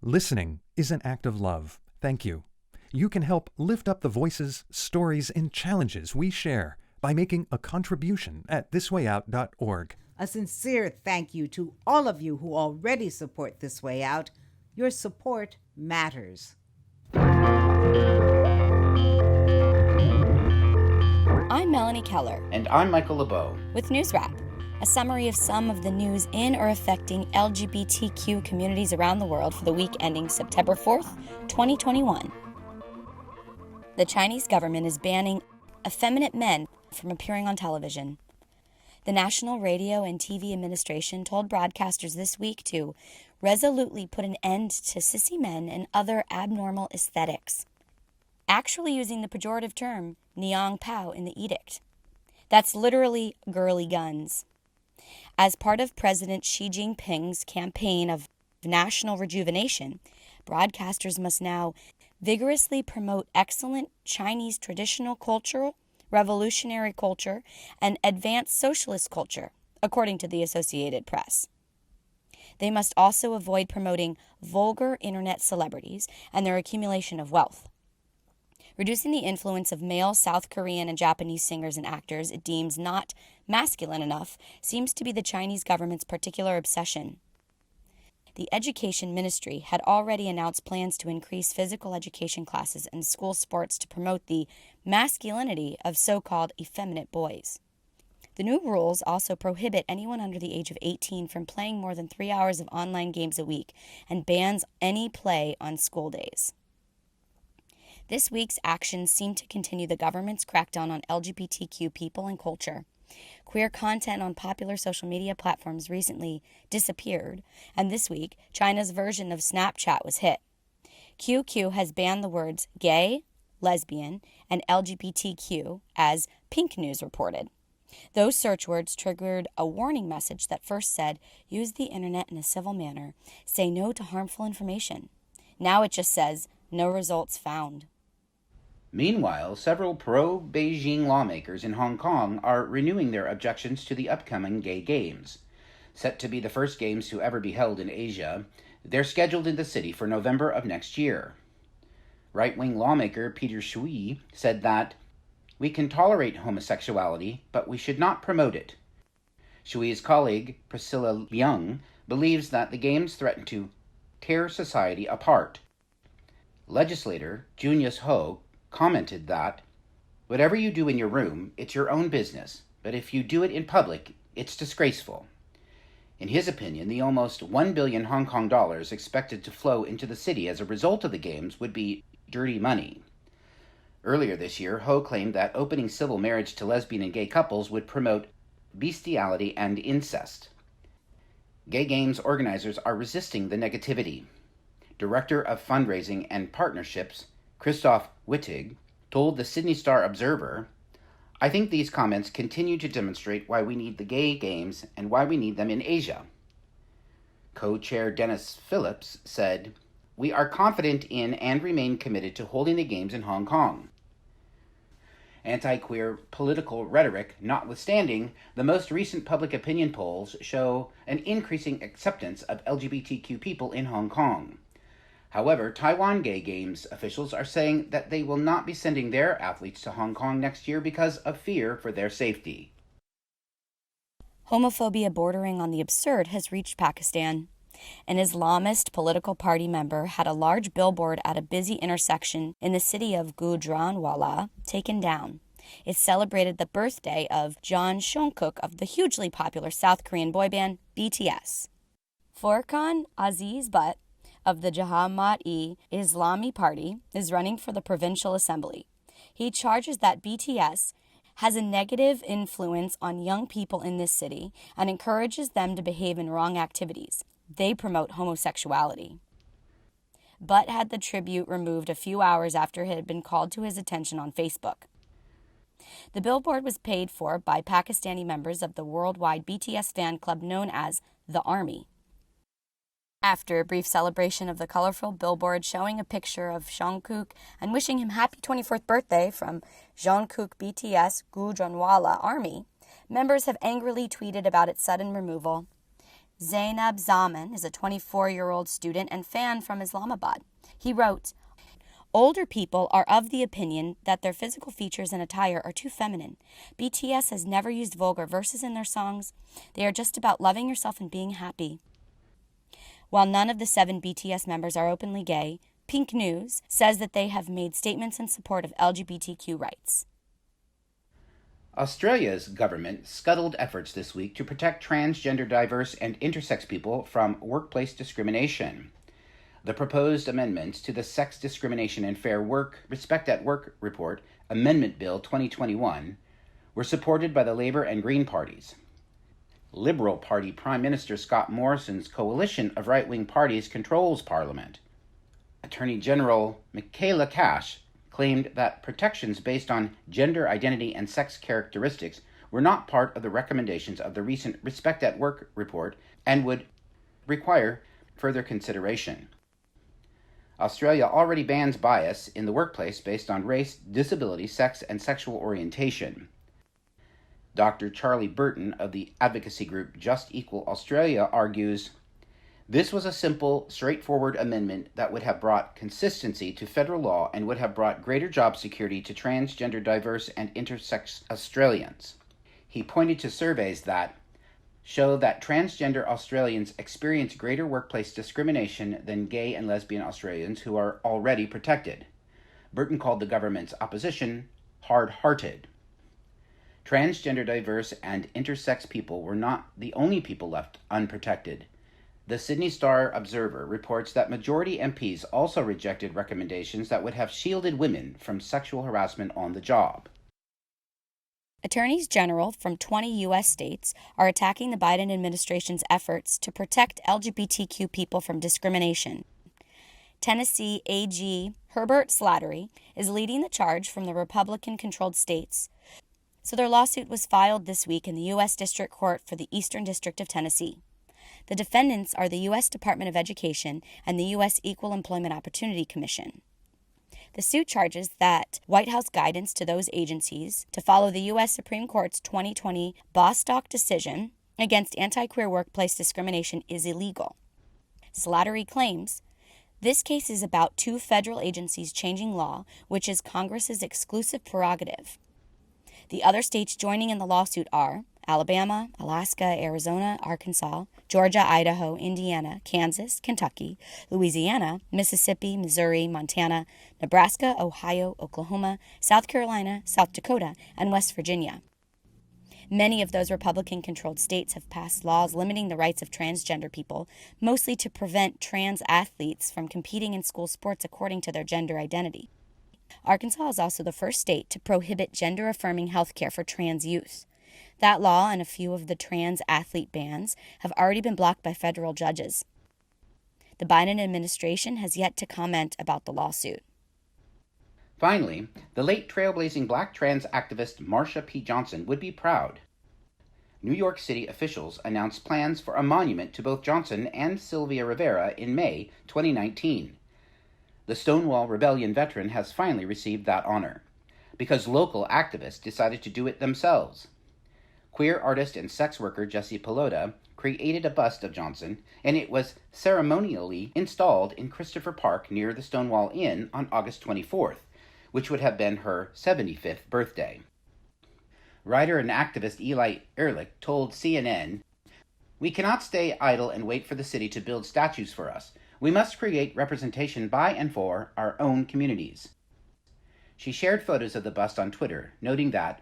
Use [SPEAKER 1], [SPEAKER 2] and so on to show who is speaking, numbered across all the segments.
[SPEAKER 1] Listening is an act of love. Thank you. You can help lift up the voices, stories, and challenges we share by making a contribution at thiswayout.org.
[SPEAKER 2] A sincere thank you to all of you who already support This Way Out. Your support matters.
[SPEAKER 3] I'm Melanie Keller.
[SPEAKER 4] And I'm Michael LeBeau.
[SPEAKER 3] With NewsWrap, a summary of some of the news in or affecting LGBTQ communities around the world for the week ending September 4th, 2021. The Chinese government is banning effeminate men from appearing on television. The National Radio and TV Administration told broadcasters this week to resolutely put an end to sissy men and other abnormal aesthetics, actually using the pejorative term Niang Pao in the edict. That's literally girly guns. As part of President Xi Jinping's campaign of national rejuvenation, broadcasters must now vigorously promote excellent Chinese traditional cultural, revolutionary culture, and advanced socialist culture, according to the Associated Press. They must also avoid promoting vulgar internet celebrities and their accumulation of wealth. Reducing the influence of male South Korean and Japanese singers and actors it deems not masculine enough seems to be the Chinese government's particular obsession. The Education Ministry had already announced plans to increase physical education classes and school sports to promote the masculinity of so-called effeminate boys. The new rules also prohibit anyone under the age of 18 from playing more than 3 hours of online games a week and bans any play on school days. This week's actions seem to continue the government's crackdown on LGBTQ people and culture. Queer content on popular social media platforms recently disappeared, and this week, China's version of Snapchat was hit. QQ has banned the words gay, lesbian, and LGBTQ, as Pink News reported. Those search words triggered a warning message that first said, use the internet in a civil manner, say no to harmful information. Now it just says, no results found.
[SPEAKER 4] Meanwhile, several pro-Beijing lawmakers in Hong Kong are renewing their objections to the upcoming gay games. Set to be the first games to ever be held in Asia, they're scheduled in the city for November of next year. Right-wing lawmaker Peter Shui said that, we can tolerate homosexuality, but we should not promote it. Shui's colleague, Priscilla Leung, believes that the games threaten to tear society apart. Legislator Junius Ho commented that, whatever you do in your room, it's your own business, but if you do it in public, it's disgraceful. In his opinion, the almost 1 billion Hong Kong dollars expected to flow into the city as a result of the games would be dirty money. Earlier this year, Ho claimed that opening civil marriage to lesbian and gay couples would promote bestiality and incest. Gay games organizers are resisting the negativity. Director of Fundraising and Partnerships, Christoph Wittig, told the Sydney Star Observer, I think these comments continue to demonstrate why we need the gay games and why we need them in Asia. Co-chair Dennis Phillips said, we are confident in and remain committed to holding the games in Hong Kong. Anti-queer political rhetoric notwithstanding, the most recent public opinion polls show an increasing acceptance of LGBTQ people in Hong Kong. However, Taiwan Gay Games officials are saying that they will not be sending their athletes to Hong Kong next year because of fear for their safety.
[SPEAKER 3] Homophobia bordering on the absurd has reached Pakistan. An Islamist political party member had a large billboard at a busy intersection in the city of Gujranwala taken down. It celebrated the birthday of John Jungkook of the hugely popular South Korean boy band BTS. Furqan Aziz Butt of the Jamaat-e-Islami Party is running for the provincial assembly. He charges that BTS has a negative influence on young people in this city and encourages them to behave in wrong activities. They promote homosexuality. Butt had the tribute removed a few hours after it had been called to his attention on Facebook. The billboard was paid for by Pakistani members of the worldwide BTS fan club known as the Army. After a brief celebration of the colorful billboard showing a picture of Jungkook and wishing him happy 24th birthday from Jungkook BTS Gujranwala Army, members have angrily tweeted about its sudden removal. Zainab Zaman is a 24-year-old student and fan from Islamabad. He wrote, "Older people are of the opinion that their physical features and attire are too feminine. BTS has never used vulgar verses in their songs. They are just about loving yourself and being happy." While none of the 7 BTS members are openly gay, Pink News says that they have made statements in support of LGBTQ rights.
[SPEAKER 4] Australia's government scuttled efforts this week to protect transgender, diverse, and intersex people from workplace discrimination. The proposed amendments to the Sex Discrimination and Fair Work Respect at Work Report, Amendment Bill 2021, were supported by the Labour and Green parties. Liberal Party Prime Minister Scott Morrison's coalition of right-wing parties controls Parliament. Attorney General Michaela Cash claimed that protections based on gender identity and sex characteristics were not part of the recommendations of the recent Respect at Work report and would require further consideration. Australia already bans bias in the workplace based on race, disability, sex, and sexual orientation. Dr. Charlie Burton of the advocacy group Just Equal Australia argues, "This was a simple, straightforward amendment that would have brought consistency to federal law and would have brought greater job security to transgender, diverse, and intersex Australians." He pointed to surveys that show that transgender Australians experience greater workplace discrimination than gay and lesbian Australians who are already protected. Burton called the government's opposition hard-hearted. Transgender, diverse, and intersex people were not the only people left unprotected. The Sydney Star Observer reports that majority MPs also rejected recommendations that would have shielded women from sexual harassment on the job.
[SPEAKER 3] Attorneys general from 20 U.S. states are attacking the Biden administration's efforts to protect LGBTQ people from discrimination. Tennessee AG Herbert Slattery is leading the charge from the Republican-controlled states. So their lawsuit was filed this week in the U.S. District Court for the Eastern District of Tennessee. The defendants are the U.S. Department of Education and the U.S. Equal Employment Opportunity Commission. The suit charges that White House guidance to those agencies to follow the U.S. Supreme Court's 2020 Bostock decision against anti-queer workplace discrimination is illegal. Slattery claims this case is about 2 federal agencies changing law, which is Congress's exclusive prerogative. The other states joining in the lawsuit are Alabama, Alaska, Arizona, Arkansas, Georgia, Idaho, Indiana, Kansas, Kentucky, Louisiana, Mississippi, Missouri, Montana, Nebraska, Ohio, Oklahoma, South Carolina, South Dakota, and West Virginia. Many of those Republican-controlled states have passed laws limiting the rights of transgender people, mostly to prevent trans athletes from competing in school sports according to their gender identity. Arkansas is also the first state to prohibit gender-affirming health care for trans youth. That law and a few of the trans athlete bans have already been blocked by federal judges. The Biden administration has yet to comment about the lawsuit.
[SPEAKER 4] Finally, the late trailblazing black trans activist Marsha P Johnson would be proud. New York City officials announced plans for a monument to both Johnson and Sylvia Rivera in May 2019. The Stonewall Rebellion veteran has finally received that honor, because local activists decided to do it themselves. Queer artist and sex worker Jessie Pelota created a bust of Johnson, and it was ceremonially installed in Christopher Park near the Stonewall Inn on August 24th, which would have been her 75th birthday. Writer and activist Eli Ehrlich told CNN, "We cannot stay idle and wait for the city to build statues for us. We must create representation by and for our own communities." She shared photos of the bust on Twitter, noting that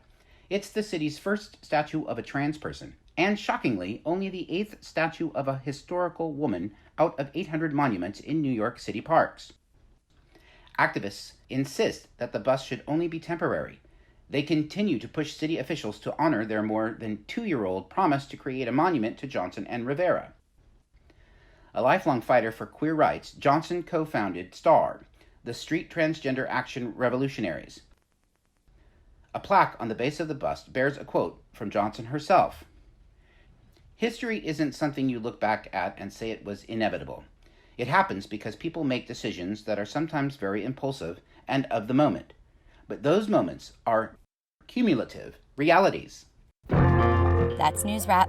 [SPEAKER 4] it's the city's first statue of a trans person, and shockingly, only the 8th statue of a historical woman out of 800 monuments in New York City parks. Activists insist that the bust should only be temporary. They continue to push city officials to honor their more than 2-year-old promise to create a monument to Johnson and Rivera. A lifelong fighter for queer rights, Johnson co-founded STAR, the Street Transgender Action Revolutionaries. A plaque on the base of the bust bears a quote from Johnson herself. "History isn't something you look back at and say it was inevitable. It happens because people make decisions that are sometimes very impulsive and of the moment. But those moments are cumulative realities."
[SPEAKER 3] That's NewsWrap.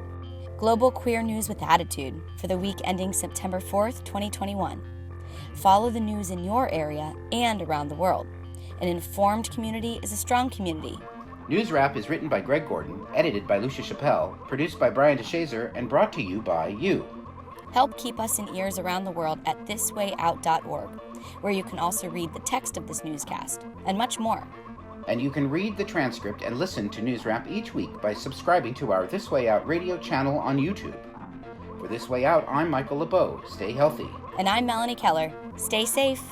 [SPEAKER 3] Global queer news with attitude for the week ending September 4th, 2021. Follow the news in your area and around the world. An informed community is a strong community.
[SPEAKER 4] NewsWrap is written by Greg Gordon, edited by Lucia Chappelle, produced by Brian DeShazer, and brought to you by you.
[SPEAKER 3] Help keep us in ears around the world at thiswayout.org, where you can also read the text of this newscast, and much more.
[SPEAKER 4] And you can read the transcript and listen to NewsWrap each week by subscribing to our This Way Out radio channel on YouTube. For This Way Out, I'm Michael LeBeau. Stay healthy.
[SPEAKER 3] And I'm Melanie Keller. Stay safe.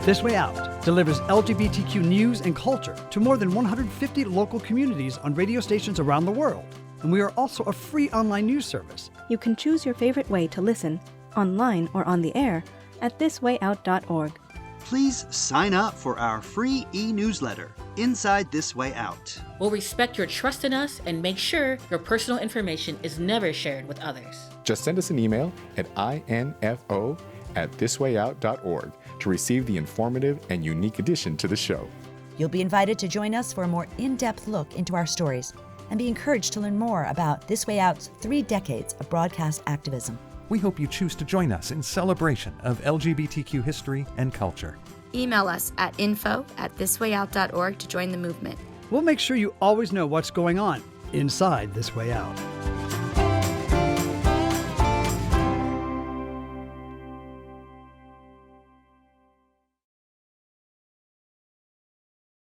[SPEAKER 5] This Way Out delivers LGBTQ news and culture to more than 150 local communities on radio stations around the world. And we are also a free online news service.
[SPEAKER 6] You can choose your favorite way to listen, online or on the air, at thiswayout.org.
[SPEAKER 7] Please sign up for our free e-newsletter, Inside This Way Out.
[SPEAKER 8] We'll respect your trust in us and make sure your personal information is never shared with others.
[SPEAKER 9] Just send us an email at info@thiswayout.org to receive the informative and unique addition to the show.
[SPEAKER 10] You'll be invited to join us for a more in-depth look into our stories and be encouraged to learn more about This Way Out's 3 decades of broadcast activism.
[SPEAKER 1] We hope you choose to join us in celebration of LGBTQ history and culture.
[SPEAKER 3] Email us at info@thiswayout.org to join the movement.
[SPEAKER 5] We'll make sure you always know what's going on inside This Way Out.